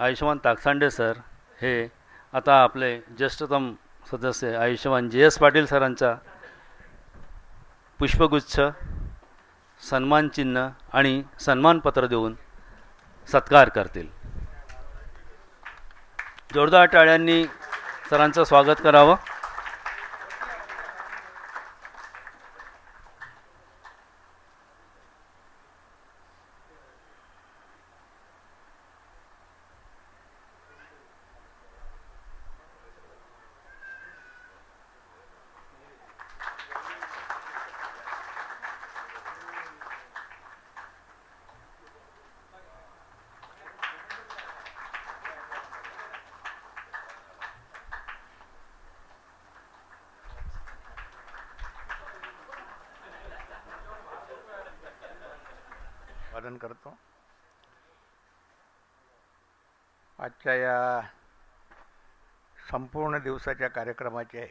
Ayushman Taksande sir हे आता आपले ज्येष्ठतम सदस्य आयुष्यमान JS पाटील सरांचा पुष्पगुच्छ, सन्मानचिन्ह आणि सन्मानपत्र देऊन सत्कार करतील. जोरदार टाळ्यांनी सरांचं स्वागत करावं. वादन करतो. आजच्या या संपूर्ण दिवसाच्या कार्यक्रमाचे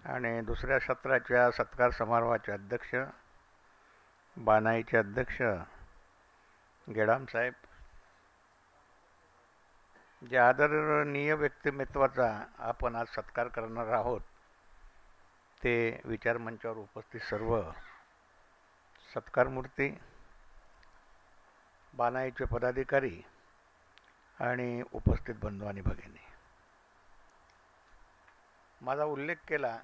आणि दुसऱ्या सत्राच्या सत्कार समारोहाचे अध्यक्ष, बानाईचे अध्यक्ष गेडाम साहेब, ज्या आदरणीय व्यक्तिमत्वाचा आपण आज सत्कार करणार आहोत ते विचारमंचावर उपस्थित सर्व सत्कारमूर्ती, बानाईचे पदाधिकारी आणि उपस्थित बंधू आणि भगिनी. माझा उल्लेख केला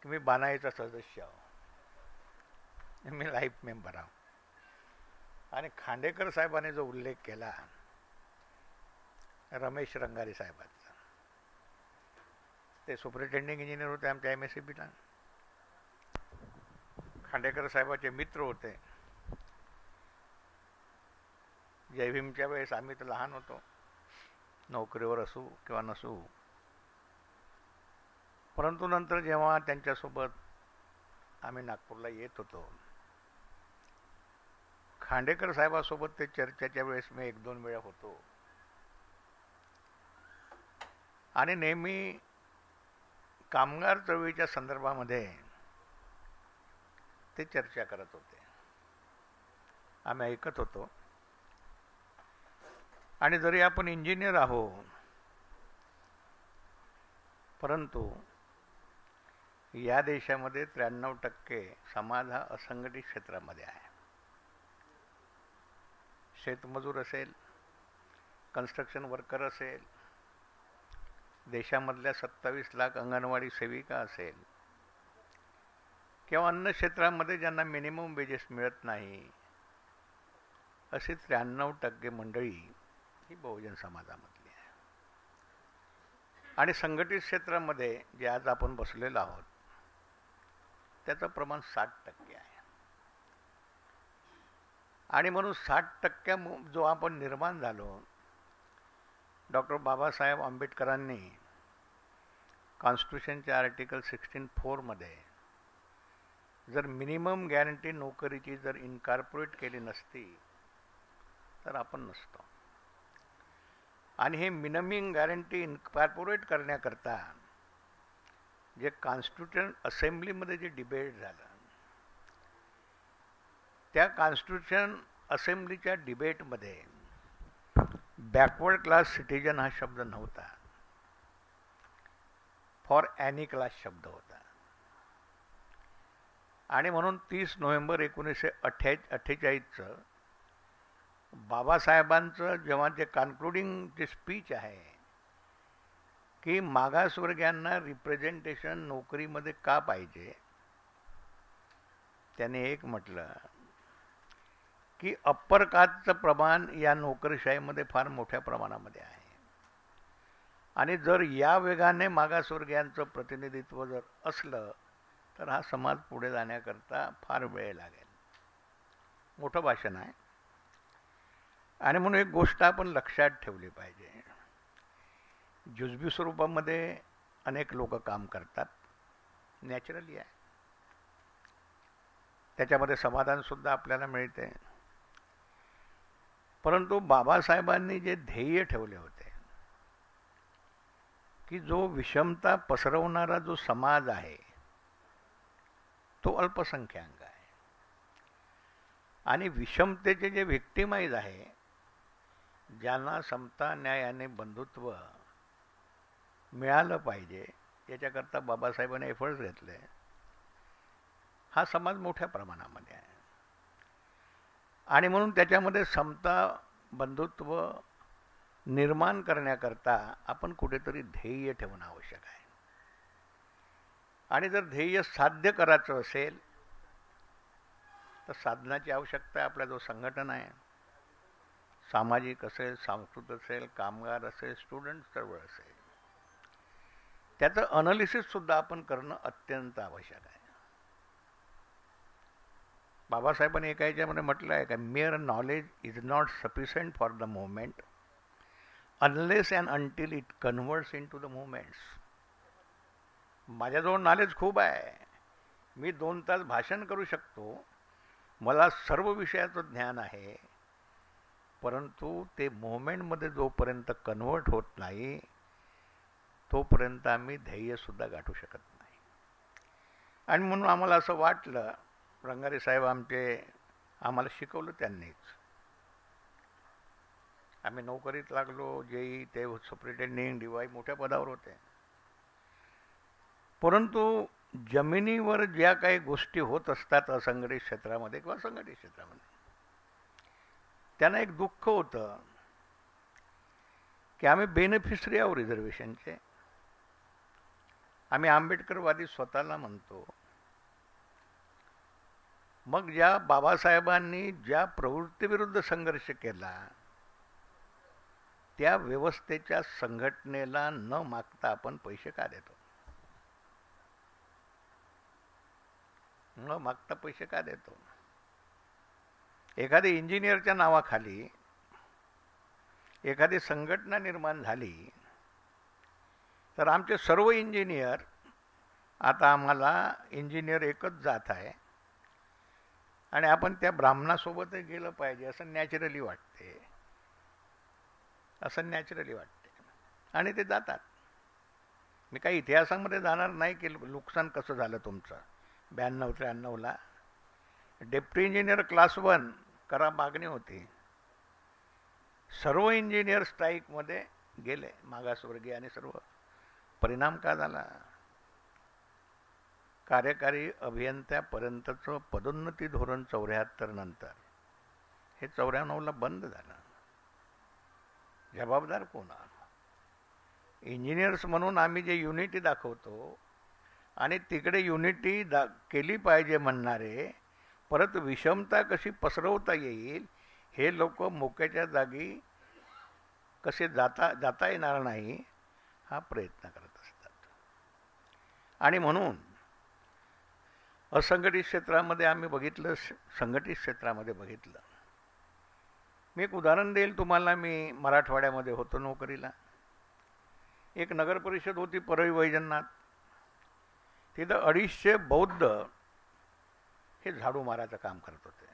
की मी बानाईचा सदस्य आहो, मी लाईफ मेंबर आहो. आणि खांडेकर साहेबांनी जो उल्लेख केला रमेश रंगारी साहेबांचा, ते सुपरिटेंडिंग इंजिनियर होते आमच्या MSCBला. खांडेकर साहेबाचे मित्र होते. जय भीमच्या वेळेस आम्ही तर लहान होतो, नोकरीवर असू किंवा नसू, परंतु नंतर जेव्हा त्यांच्यासोबत आम्ही नागपूरला येत होतो, खांडेकर साहेबासोबत ते चर्चेच्या वेळेस मी 1-2 वेळा होतो आणि नेहमी कामगार चळवळीच्या संदर्भामध्ये ते चर्चा करत होते. आम्ही ऐकत होतो. आणि जरी आपण इंजिनियर आहोत, परंतु या देशामध्ये 93% समाज हा असंघटित क्षेत्रामध्ये आहे. शेतमजूर असेल, कन्स्ट्रक्शन वर्कर असेल, देशामधल्या 27 लाख अंगणवाडी सेविका असेल, किंवा अन्य क्षेत्रामध्ये ज्यांना मिनिमम वेजेस मिळत नाही, अशी 93% मंडळी ही बहुजन समाजामधली आहे. आणि संघटित क्षेत्रामध्ये जे आज आपण बसलेलो आहोत त्याचं प्रमाण 60% आहे. आणि म्हणून 60% जो आपण निर्माण झालो, डॉक्टर बाबासाहेब आंबेडकरांनी कॉन्स्टिट्यूशनच्या आर्टिकल 16(4) मध्ये जर मिनिमम गॅरंटी नोकरीची जर इनकॉर्पोरेट केली नसती तर आपण नसतो. आणि हे मिनिमम गॅरंटी इनकॉर्पोरेट करण्याकरता जे कॉन्स्टिट्यूशन असेंब्लीमध्ये जे डिबेट झालं, त्या कॉन्स्टिट्यूशन असेंब्लीच्या डिबेटमध्ये बॅकवर्ड क्लास सिटीजन हा शब्द नव्हता, फॉर एनी क्लास शब्द होता. आणि म्हणून 30 नोव्हेंबर 1948 बाबासाहेबांचं जेव्हा ते कन्क्लुडिंग जे स्पीच आहे की मागासवर्गीयांना रिप्रेझेंटेशन नोकरीमध्ये का पाहिजे, त्याने एक म्हटलं की अप्पर कास्टचं प्रमाण या नोकरशाहीमध्ये फार मोठ्या प्रमाणामध्ये आहे. आणि जर या वेगाने मागासवर्गीयांचं प्रतिनिधित्व जर असलं तर हा समाज पुढे जाण्याकरता फार वेळ लागेल. मोठं भाषण आहे. आणि म्हणून एक गोष्ट आपण लक्षात ठेवली पाहिजे, जुजबी स्वरूपामध्ये अनेक लोक काम करतात, नॅचरली आहे, त्याच्यामध्ये समाधानसुद्धा आपल्याला मिळते. परंतु बाबासाहेबांनी जे ध्येय ठेवले होते की जो विषमता पसरवणारा जो समाज आहे तो अल्पसंख्याक आहे, आणि विषमतेचे जे व्हिक्टिमाइज आहे ज्यांना समता न्याय आणि बंधुत्व मिळालं पाहिजे याच्याकरता बाबासाहेबांनी एफर्ट्स घेतले. हा समाज मोठ्या प्रमाणामध्ये आहे आणि म्हणून त्याच्यामध्ये समता बंधुत्व निर्माण करण्याकरता आपण कुठेतरी ध्येय ठेवणं आवश्यक आहे. आणि जर ध्येय साध्य करायचं असेल तर साधनाची आवश्यकता आहे. आपला जो संघटन आहे, सामाजिक असेल, सांस्कृतिक असेल, कामगार असेल, स्टुडंट चळवळ असेल, त्याचं अनालिसिससुद्धा आपण करणं अत्यंत आवश्यक आहे. बाबासाहेबांनी एका याच्यामध्ये म्हटलं आहे का, mere knowledge is not sufficient for the movement unless and until it converts into the movements. माझ्याजवळ नॉलेज खूप आहे, मी 2 तास भाषण करू शकतो, मला सर्व विषयाचं ज्ञान आहे, परंतु ते मुवमेंटमध्ये जोपर्यंत कन्व्हर्ट होत नाही तोपर्यंत आम्ही ध्येयसुद्धा गाठू शकत नाही. आणि म्हणून आम्हाला असं वाटलं, रंगारी साहेब आम्हाला शिकवलं त्यांनीच. आम्ही नोकरीत लागलो, जेई ते सुप्रिटेंडिंग DY मोठ्या पदावर होते. परंतु जमिनीवर ज्या काही गोष्टी होत असतात असंघटित क्षेत्रामध्ये किंवा संघटित क्षेत्रामध्ये, त्यांना एक दुःख होतं की आम्ही बेनिफिशरी आहोत रिझर्वेशनचे. आम्ही आंबेडकरवादी स्वतःला म्हणतो. मग ज्या बाबासाहेबांनी ज्या प्रवृत्तीविरुद्ध संघर्ष केला त्या व्यवस्थेच्या संघटनेला न मागता आपण पैसे का देतो? न मागता पैसे का देतो? एखादी इंजिनियरच्या नावाखाली एखादी संघटना निर्माण झाली तर आमचे सर्व इंजिनियर, आता आम्हाला इंजिनियर एकच जात आहे आणि आपण त्या ब्राह्मणासोबतच गेलं पाहिजे असं नॅचरली वाटते, आणि ते जातात. मी काही इतिहासामध्ये जाणार नाही की नुकसान कसं झालं तुमचं. 92-93ला डेप्टी इंजिनियर क्लास 1 करा मागणी होती, सर्व इंजिनियर स्ट्राईकमध्ये गेले, मागासवर्गीय आणि सर्व. परिणाम का झाला? कार्यकारी अभियंत्यापर्यंतचं पदोन्नती धोरण 74 नंतर हे 94ला बंद झालं. जबाबदार कोण? इंजिनियर्स म्हणून आम्ही जे युनिटी दाखवतो आणि तिकडे युनिटी केली पाहिजे म्हणणारे परत विषमता कशी पसरवता येईल हे लोक मोक्याच्या जागी कसे जाता येणार नाही हा प्रयत्न करत असतात. आणि म्हणून असंघटित क्षेत्रामध्ये आम्ही बघितलं, संघटित क्षेत्रामध्ये बघितलं. मी एक उदाहरण देईल तुम्हाला. मी मराठवाड्यामध्ये होतो नोकरीला. एक नगर परिषद होती परळी वैजनाथ. तिथं 250 बौद्ध हे झाडू मारायचं काम करत होते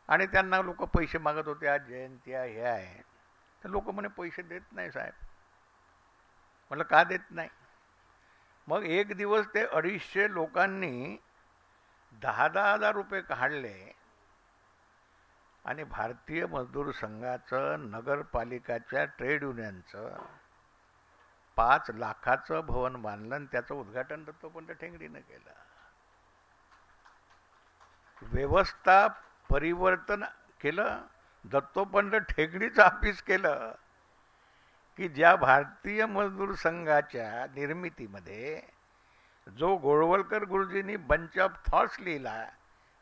आणि त्यांना लोक पैसे मागत होते. आज जयंत्या हे आहे तर लोक म्हणे पैसे देत नाही साहेब. म्हटलं का देत नाही? मग एक दिवस ते 250 लोकांनी 10,000 रुपये काढले आणि भारतीय मजदूर संघाचं, नगरपालिकाच्या, ट्रेड युनियनचं 5 लाखाचं भवन बांधलं आणि त्याचं उद्घाटन दत्तोपंत ठेंगडीनं केलं. व्यवस्था परिवर्तन केलं, दत्तोपंत ठेंगडीचं ऑफिस केलं की ज्या भारतीय मजदूर संघाच्या निर्मितीमध्ये जो गोळवलकर गुरुजींनी बंच ऑफ थॉट्स लिहिला,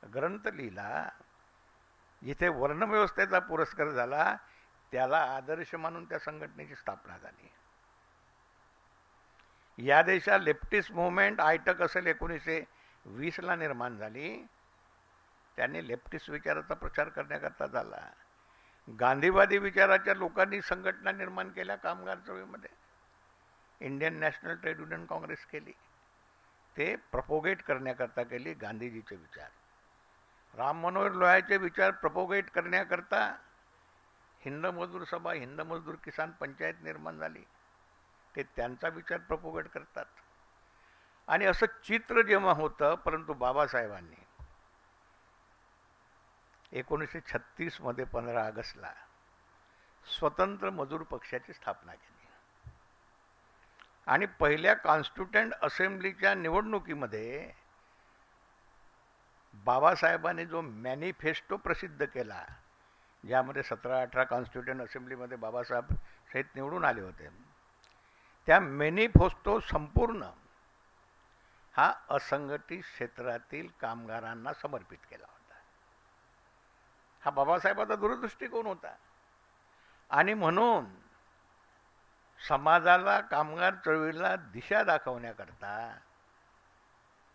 ग्रंथ लिहिला, जिथे वर्णव्यवस्थेचा पुरस्कार झाला, त्याला आदर्श मानून त्या संघटनेची स्थापना झाली. या देशात लेफ्टिस्ट मुवमेंट आयटक असेल 1920ला निर्माण झाली. त्यांनी लेफ्टिस्ट विचाराचा प्रचार करण्याकरता झाला. गांधीवादी विचाराच्या लोकांनी संघटना निर्माण केल्या कामगार चळवळीमध्ये. Indian national trade union Congress केली, ते प्रपोगेट करण्याकरता केली गांधीजीचे विचार. राम मनोहर लोहियाचे विचार प्रपोगेट करण्याकरता हिंद मजदूर सभा, हिंद मजदूर किसान पंचायत निर्माण झाली. ते त्यांचा विचार प्रपोगेट करतात. आणि असं चित्र जेव्हा होतं, परंतु बाबासाहेबांनी 1936मध्ये 15 ऑगस्टला स्वतंत्र मजूर पक्षाची स्थापना केली आणि पहिल्या कॉन्स्टिट्यूंट असेंब्लीच्या निवडणुकीमध्ये बाबासाहेबांनी जो मॅनिफेस्टो प्रसिद्ध केला, ज्यामध्ये 17-18 कॉन्स्टिट्यूंट असेंब्लीमध्ये बाबासाहेब सहित निवडून आले होते, त्या मॅनिफेस्टो संपूर्ण हा असंघटित क्षेत्रातील कामगारांना समर्पित केला होता. हा बाबासाहेबांचा दूरदृष्टिकोन होता. आणि म्हणून समाजाला, कामगार चळवळीला दिशा दाखवण्याकरता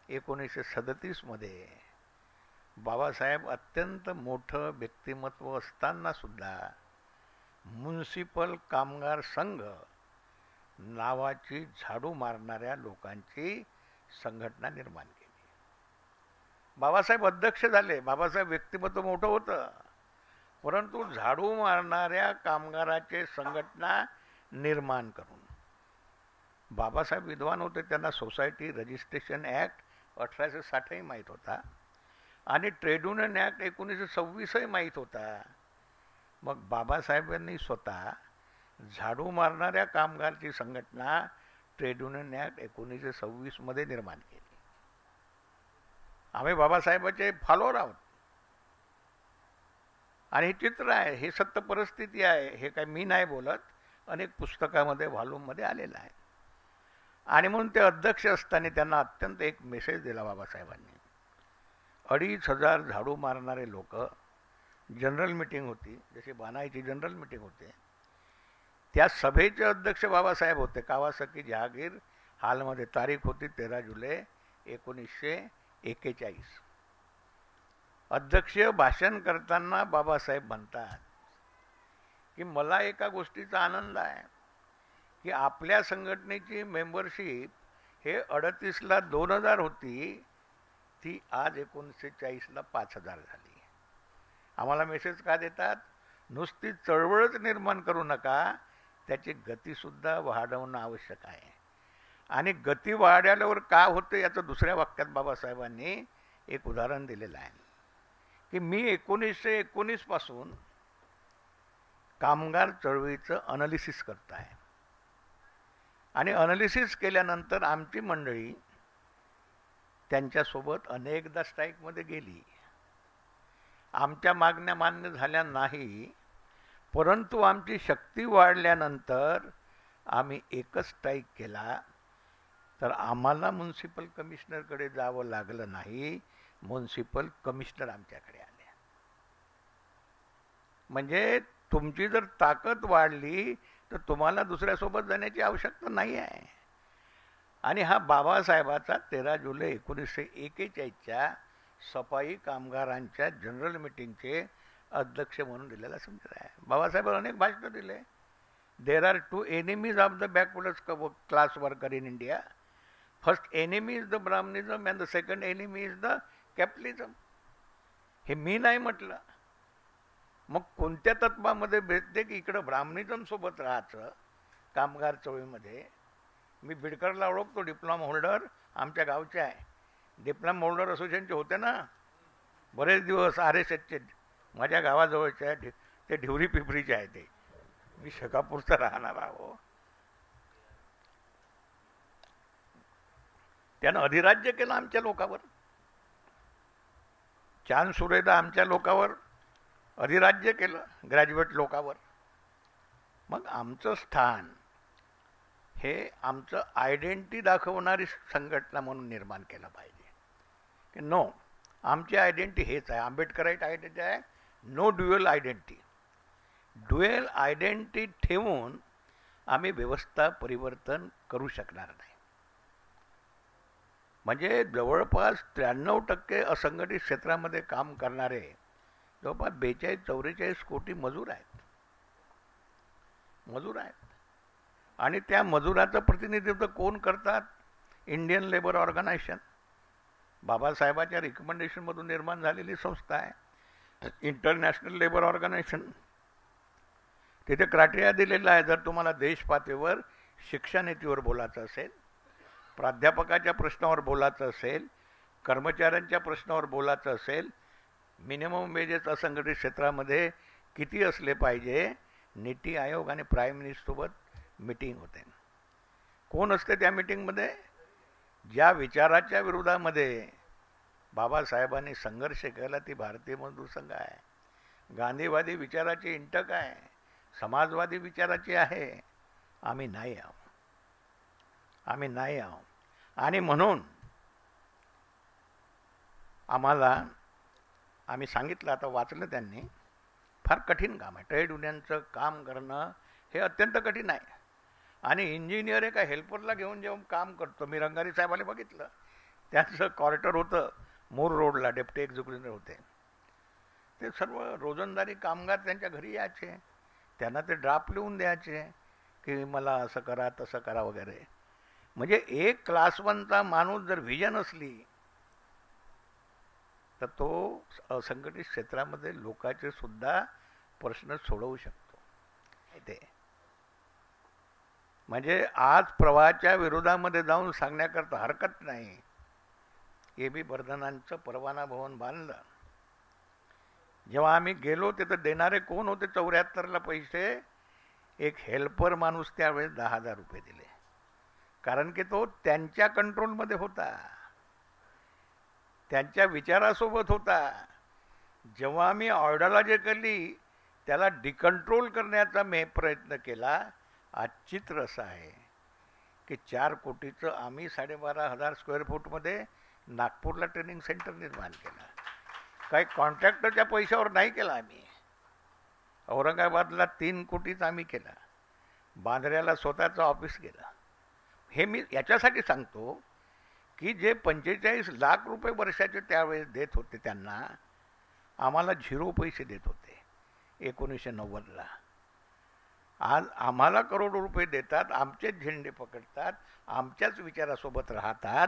1937मध्ये बाबासाहेब अत्यंत मोठं व्यक्तिमत्व असताना सुद्धा म्युनिसिपल कामगार संघ नावाची झाडू मारणाऱ्या लोकांची संघटना निर्माण केली. बाबासाहेब अध्यक्ष झाले. बाबासाहेब व्यक्तिमत्व मोठं होतं, परंतु झाडू मारणाऱ्या कामगाराचे संघटना निर्माण करून, बाबासाहेब विद्वान होते, त्यांना सोसायटी रजिस्ट्रेशन ॲक्ट 1860ही माहीत होता आणि ट्रेड युनियन ॲक्ट 1926ही माहीत होता. मग बाबासाहेबांनी स्वतः झाडू मारणाऱ्या कामगारची संघटना ट्रेड युनियन ॲक्ट 1926मध्ये निर्माण केली. आम्ही बाबासाहेबांचे फॉलोअर आहोत आणि हे चित्र आहे, हे सत्य परिस्थिती आहे. हे काय मी नाही बोलत, अनेक पुस्तकामध्ये, व्हॉल्यूममध्ये आलेलं आहे. आणि म्हणून ते अध्यक्ष असताना त्यांना अत्यंत एक मेसेज दिला बाबासाहेबांनी. 2500 झाडू मारणारे लोक, जनरल मीटिंग होती, जशी बानाईची जनरल मीटिंग होते, त्या सभेचे अध्यक्ष बाबासाहेब होते. कावासाकी जहागीर हॉलमध्ये. तारीख होती 13 जुलै 1941. अध्यक्षीय भाषण करताना बाबासाहेब म्हणतात की मला एका गोष्टीचा आनंद आहे की आपल्या संघटनेची मेंबरशिप हे 38ला 2000 होती, ती आज 1940ला 5000 झाली. आम्हाला मेसेज का देतात? नुसती चळवळच निर्माण करू नका, त्याची गतीसुद्धा वाढवणं आवश्यक आहे. आणि गती वाढल्यावर का होतं याचं दुसऱ्या वाक्यात बाबासाहेबांनी एक उदाहरण दिलेलं आहे की मी 1919 पासून कामगार चळवळीचं अनालिसिस करत आहे आणि अनालिसिस केल्यानंतर आमची मंडळी त्यांच्यासोबत अनेकदा स्ट्राईकमध्ये गेली. आमच्या मागण्या मान्य झाल्या नाही, परंतु आमची शक्ती वाढल्यानंतर आम्ही एकच स्ट्राईक केला, तर आम्हाला म्युनिसिपल कमिशनरकडे जावं लागलं नाही, म्युनिसिपल कमिशनर आमच्याकडे आले. म्हणजे तुमची जर ताकद वाढली तर तुम्हाला दुसऱ्यासोबत जाण्याची आवश्यकता नाही आहे. आणि हा बाबासाहेबाचा 13 जुलै 1941च्या सफाई कामगारांच्या जनरल मीटिंगचे अध्यक्ष म्हणून दिलेला समजत आहे. बाबासाहेबांनी अनेक भाषणं दिले. There are 2 enemies of the backward class worker in India. First enemy is the brahminism and the second enemy is the capitalism. हे मी नाही म्हटलं. मग कोणत्या तत्वामध्ये भेटते की इकडं ब्राह्मणिझम सोबत राहायचं कामगार चळवळीमध्ये? मी बिडकरला ओळखतो, डिप्लोमा होल्डर आमच्या गावचे आहे. डिप्लोमा होल्डर असोसिएशनचे होते ना बरेच दिवस, RSSचे, माझ्या गावाजवळचे आहे, ते ढिवरी पिंपरीचे आहे. ते मी शकापूरचा राहणार आहो. त्यानं अधिराज्य केलं आमच्या लोकांवर. चांद सुरेदा आमच्या लोकांवर अधिराज्य केलं, ग्रॅज्युएट लोकांवर. मग आमचं स्थान हे आमचं आयडेंटिटी दाखवणारी संघटना म्हणून निर्माण केलं पाहिजे की नो, आमची आयडेंटिटी हेच आहे. आंबेडकराईट आयडेंटिटी आहे, no dual identity. Dual identity ठेवून आम्ही व्यवस्था परिवर्तन करू शकणार नाही. म्हणजे जवळपास 93% असंघटित क्षेत्रामध्ये काम करणारे जवळपास 42-44 कोटी मजूर आहेत. आणि त्या मजुराचं प्रतिनिधित्व कोण करतात? Indian labour organisation. बाबासाहेबांच्या रिकमेंडेशनमधून निर्माण झालेली संस्था आहे इंटरनॅशनल लेबर ऑर्गनायझेशन. तिथे क्रायटेरिया दिलेला आहे. जर तुम्हाला देश पातळीवर शिक्षा नीतीवर बोलायचं असेल, प्राध्यापकाच्या प्रश्नावर बोलायचं असेल, कर्मचाऱ्यांच्या प्रश्नावर बोलायचं असेल, मिनिमम वेजेस असंघटित क्षेत्रामध्ये किती असले पाहिजे, नीती आयोग आणि प्राईम मिनिस्टरसोबत मीटिंग होते. कोण असते त्या मीटिंगमध्ये? ज्या विचाराच्या विरोधामध्ये बाबासाहेबांनी संघर्ष केला ती भारतीय मजदूर संघ आहे. गांधीवादी विचाराची इंटक आहे, समाजवादी विचाराची आहे. आम्ही नाही आहोत, आम्ही नाही आहोत. आणि म्हणून आम्ही सांगितलं, आता वाचलं त्यांनी, फार कठीण काम आहे. ट्रेड युनियनचं काम करणं हे अत्यंत कठीण आहे. आणि इंजिनियर एका हेल्परला घेऊन जेव्हा काम करतो, मी रंगारी साहेबाला बघितलं, त्यांचं क्वार्टर होतं मूर रोडला, डेप्टी एक्झिक्युटिव्ह होते. ते सर्व रोजंदारी कामगार त्यांच्या घरी यायचे, त्यांना ते ड्राफ्ट लिहून द्यायचे की मला असं करा तसं करा वगैरे. म्हणजे एक क्लास वनचा माणूस जर व्हिजन असली तर तो असंघटित क्षेत्रामध्ये लोकांचे सुद्धा प्रश्न सोडवू शकतो. ते म्हणजे आज प्रवाहाच्या विरोधामध्ये जाऊन सांगण्याकरता हरकत नाही. ए बी बर्धनांचं परवाना भवन बांधलं. जेव्हा आम्ही गेलो तिथं देणारे कोण होते 74ला पैसे? एक हेल्पर माणूस त्यावेळेस 10,000 रुपये दिले, कारण की तो त्यांच्या कंट्रोलमध्ये होता, त्यांच्या विचारासोबत होता. जेव्हा आम्ही ऑर्डरला जे केली त्याला डिकंट्रोल करण्याचा मी प्रयत्न केला. आज चित्र असं आहे की 4 कोटीचं आम्ही 12,500 स्क्वेअर फूटमध्ये नागपूरला ट्रेनिंग सेंटर निर्माण केलं. काही कॉन्ट्रॅक्टरच्या पैशावर नाही केला आम्ही. औरंगाबादला 3 कोटीचं आम्ही केलं, बांद्र्याला स्वतःचं ऑफिस केलं. हे मी याच्यासाठी सांगतो की जे 45 लाख रुपये वर्षाचे त्यावेळेस देत होते त्यांना, आम्हाला 0 पैसे देत होते 1990ला. आज आम्हाला करोडो रुपये देतात, आमचेच झेंडे पकडतात, आमच्याच विचारासोबत राहतात.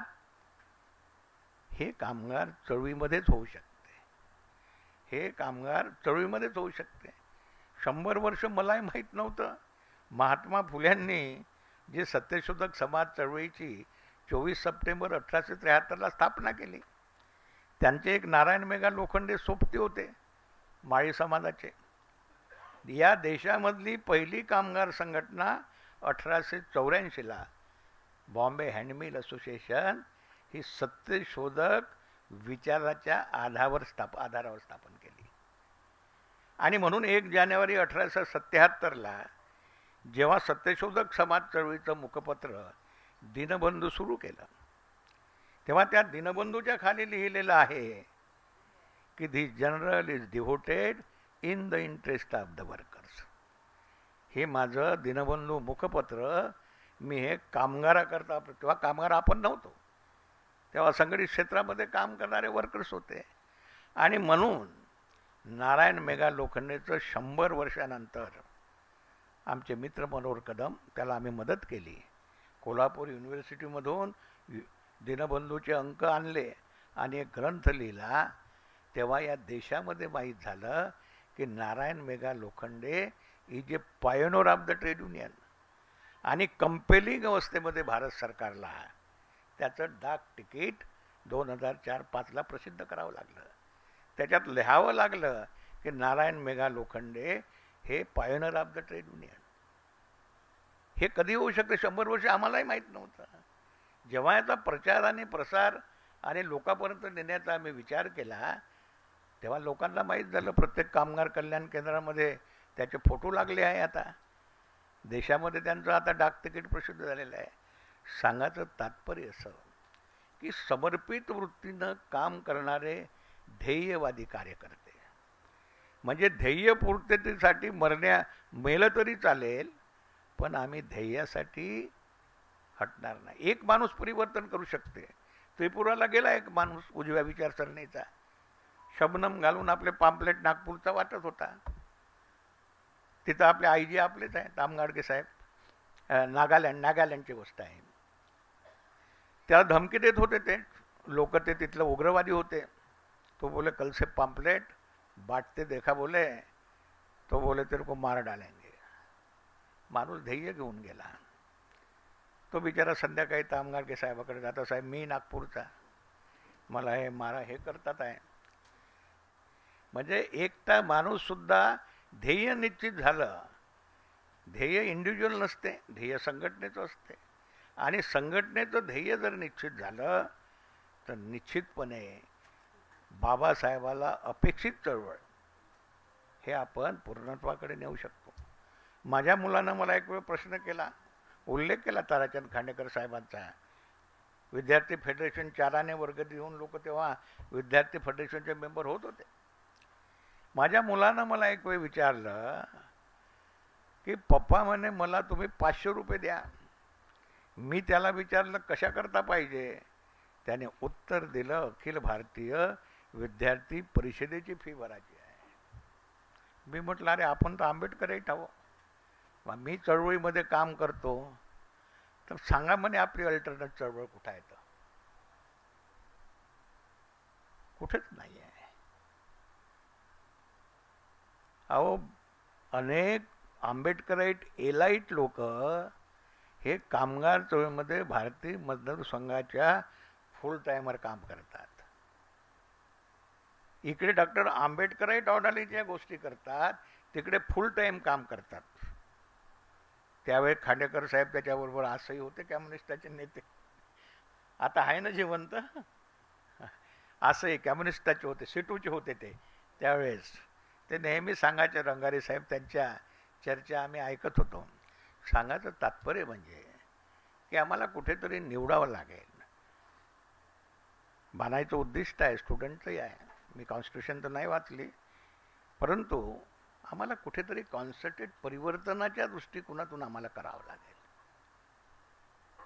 हे कामगार चळवळीमध्येच होऊ शकते, हे कामगार चळवळीमध्येच होऊ शकते. 100 वर्ष मलाही माहीत नव्हतं. महात्मा फुल्यांनी जे सत्यशोधक समाज चळवळीची 24 सप्टेंबर 1873ला स्थापना केली, त्यांचे एक नारायण मेघा लोखंडे सोबती होते माळी समाजाचे. या देशामधली पहिली कामगार संघटना 1884ला बॉम्बे हँडमिल असोसिएशन ही सत्यशोधक विचाराच्या आधारावर स्थापन केली. आणि म्हणून 1 जानेवारी 1877ला जेव्हा सत्यशोधक समाज चळवळीचं मुखपत्र दीनबंधू सुरू केलं, तेव्हा त्या दीनबंधूच्या खाली लिहिलेलं आहे की the general is devoted in the interest of the workers. हे माझं दीनबंधू मुखपत्र मी हे कामगाराकरता, तेव्हा कामगार आपण नव्हतो, तेव्हा संघटित क्षेत्रामध्ये काम करणारे वर्कर्स होते. आणि म्हणून नारायण मेघा लोखंडेचं 100 वर्षानंतर आमचे मित्र मनोहर कदम, त्याला आम्ही मदत केली. कोल्हापूर युनिव्हर्सिटीमधून दीनबंधूचे अंक आणले आणि एक ग्रंथ लिहिला. तेव्हा या देशामध्ये माहीत झालं की Narayan Megha Lokhande is a pioneer of the trade union. आणि कंपेलिंग अवस्थेमध्ये भारत सरकारला त्याचं डाक तिकीट 2004-05ला प्रसिद्ध करावं लागलं. त्याच्यात लिहावं लागलं की नारायण मेघा लोखंडे हे pioneer of the trade union. हे कधी होऊ शकतं? 100 वर्ष आम्हालाही माहीत नव्हतं. जेव्हा याचा प्रचार आणि प्रसार आणि लोकांपर्यंत नेण्याचा आम्ही विचार केला, तेव्हा लोकांना माहीत झालं. प्रत्येक कामगार कल्याण केंद्रामध्ये त्याचे फोटो लागले आहे. आता देशामध्ये त्यांचं आता डाक तिकीट प्रसिद्ध झालेलं आहे. सांगायचं तात्पर्य असं की समर्पित वृत्तीनं काम करणारे ध्येयवादी कार्यकर्ते, म्हणजे ध्येयपूर्ततेसाठी मेलं तरी चालेल, पण आम्ही ध्येयासाठी हटणार नाही. एक माणूस परिवर्तन करू शकते. त्रिपुराला गेला एक माणूस उजव्या विचारसरणीचा, शबनम घालून आपले पाम्पलेट नागपूरचा वाटत होता. तिथं आपले आईजी आपलेच आहेत, तामगाडगे साहेब, नागालँडची गोष्ट आहे. त्याला धमकी देत होते ते लोक, ते तिथलं उग्रवादी होते. तो बोले कल से पाम्पलेट बांटते देखा बोले, तो बोले तेरे को मार डालेंगे. माणूस ध्येय घेऊन गेला. तो बिचारा संध्याकाळी तामगाडगे साहेबाकडे जाता, साहेब मी नागपूरचा, मला हे मारा हे करतात आहे. म्हणजे एकटा माणूससुद्धा ध्येय निश्चित झालं. ध्येय इंडिव्हिज्युअल नसते, ध्येय संघटनेचं असते. आणि संघटनेचं ध्येय जर निश्चित झालं तर निश्चितपणे बाबासाहेबाला अपेक्षित चळवळ हे आपण पूर्णत्वाकडे नेऊ शकतो. माझ्या मुलानं मला एक वेळ प्रश्न केला, उल्लेख केला ताराचंद खांडेकर साहेबांचा. विद्यार्थी फेडरेशन 4 आणे वर्ग देऊन लोक तेव्हा विद्यार्थी फेडरेशनचे मेंबर होत होते. माझ्या मुलानं मला एक वेळ विचारलं की पप्पा म्हणे मला तुम्ही 500 रुपये द्या. मी त्याला विचारलं कशाकरता पाहिजे. त्याने उत्तर दिलं अखिल भारतीय विद्यार्थी परिषदेची फी भरायची आहे. मी म्हटलं अरे आपण तर आंबेडकरही ठावो, मी चळवळीमध्ये काम करतो, तर सांगा म्हणे आपली अल्टरनेट चळवळ कुठं आहे. तर कुठेच नाही आहे. अहो अनेक आंबेडकराईट एलाईट लोक हे कामगार चळवळीमध्ये भारतीय मजदूर संघाच्या फुल टायमर काम करतात. इकडे डॉक्टर आंबेडकराईट ऑर्डरलीच्या गोष्टी करतात, तिकडे फुल टाईम काम करतात. त्यावेळी खांडेकर साहेब त्याच्याबरोबर असंही होते कम्युनिस्टाचे नेते, आता आहे ना जिवंत, असंही कम्युनिस्टाचे होते, सिटूचे होते ते त्यावेळेस. ते नेहमी सांगायचे, रंगारी साहेब त्यांच्या चर्चा आम्ही ऐकत होतो. सांगायचं तात्पर्य म्हणजे की आम्हाला कुठेतरी निवडावं लागेल. बनायचं उद्दिष्ट आहे, स्टुडंटचंही आहे. मी कॉन्स्टिट्यूशन तर नाही वाचली, परंतु आम्हाला कुठेतरी कॉन्सन्ट्रेट परिवर्तनाच्या दृष्टिकोनातून आम्हाला करावं लागेल.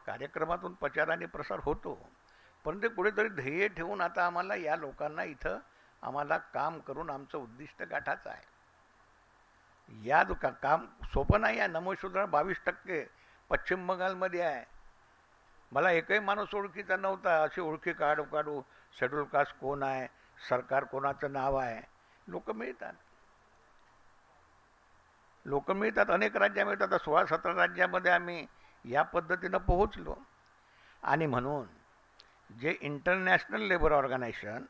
कार्यक्रमातून प्रचार आणि प्रसार होतो, परंतु कुठेतरी ध्येय ठेवून आता आम्हाला या लोकांना इथं आम्हाला काम करून आमचं उद्दिष्ट गाठायचं आहे. या काम सोपं नाही आहे. नमोशूद्र 22% पश्चिम बंगालमध्ये आहे. मला एकही माणूस ओळखीचा नव्हता. अशी ओळखी काढू काढू शेड्यूल कास्ट कोण आहे, सरकार कोणाचं नाव आहे, लोक मिळतात. अनेक राज्य मिळतात. 16-17 राज्यामध्ये आम्ही या पद्धतीनं पोहोचलो. आणि म्हणून जे international labour organisation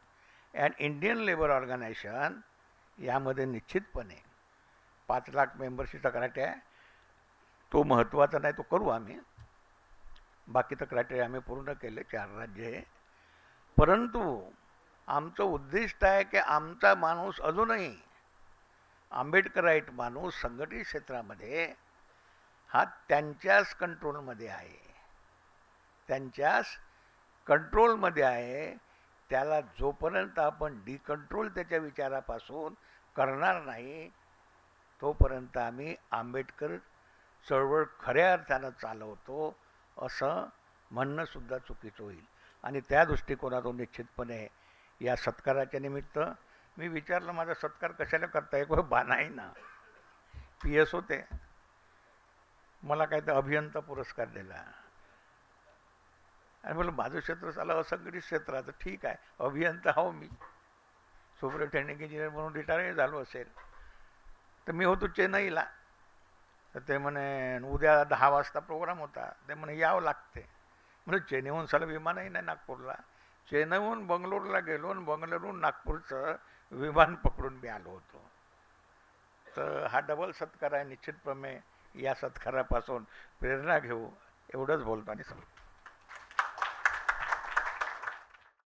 and Indian labour organisation यामध्ये निश्चितपणे 5 लाख मेंबरशिपचा क्रायटेरिया आहे, तो महत्त्वाचा नाही, तो करू आम्ही. बाकीचं क्रायटेरिया आम्ही पूर्ण केले, 4 राज्य आहे. परंतु आमचं उद्दिष्ट आहे की आमचा माणूस अजूनही आंबेडकराईट माणूस संघटित क्षेत्रामध्ये हा त्यांच्याच कंट्रोलमध्ये आहे, त्याला जोपर्यंत आपण डिकंट्रोल त्याच्या विचारापासून करणार नाही, तोपर्यंत आम्ही आंबेडकर चळवळ खऱ्या अर्थानं चालवतो असं म्हणणंसुद्धा चुकीचं होईल. आणि त्या दृष्टिकोनातून निश्चितपणे या सत्काराच्या निमित्त मी विचारलं, माझा सत्कार कशाला करता, एक बानाई ना PS होते, मला काय तर अभियंता पुरस्कार दिला. आणि मला माझं क्षेत्र चाललं असंघटित क्षेत्राचं, ठीक आहे, अभियंता हो मी, सुपरिटेंडिंग इंजिनियर म्हणून रिटायर झालो असेल. तर मी होतो चेन्नईला. तर ते म्हणे उद्या 10 वाजता प्रोग्राम होता, ते म्हणे यावं लागते. म्हणजे चेन्नईहून साला विमानही नाही नागपूरला. चेन्नईहून बंगलोरला गेलो आणि बंगलोरहून नागपूरचं विमान पकडून मी आलो होतो. तर हा डबल सत्कार आहे. निश्चितपणे या सत्कारापासून प्रेरणा घेऊ, एवढंच बोलतो आणि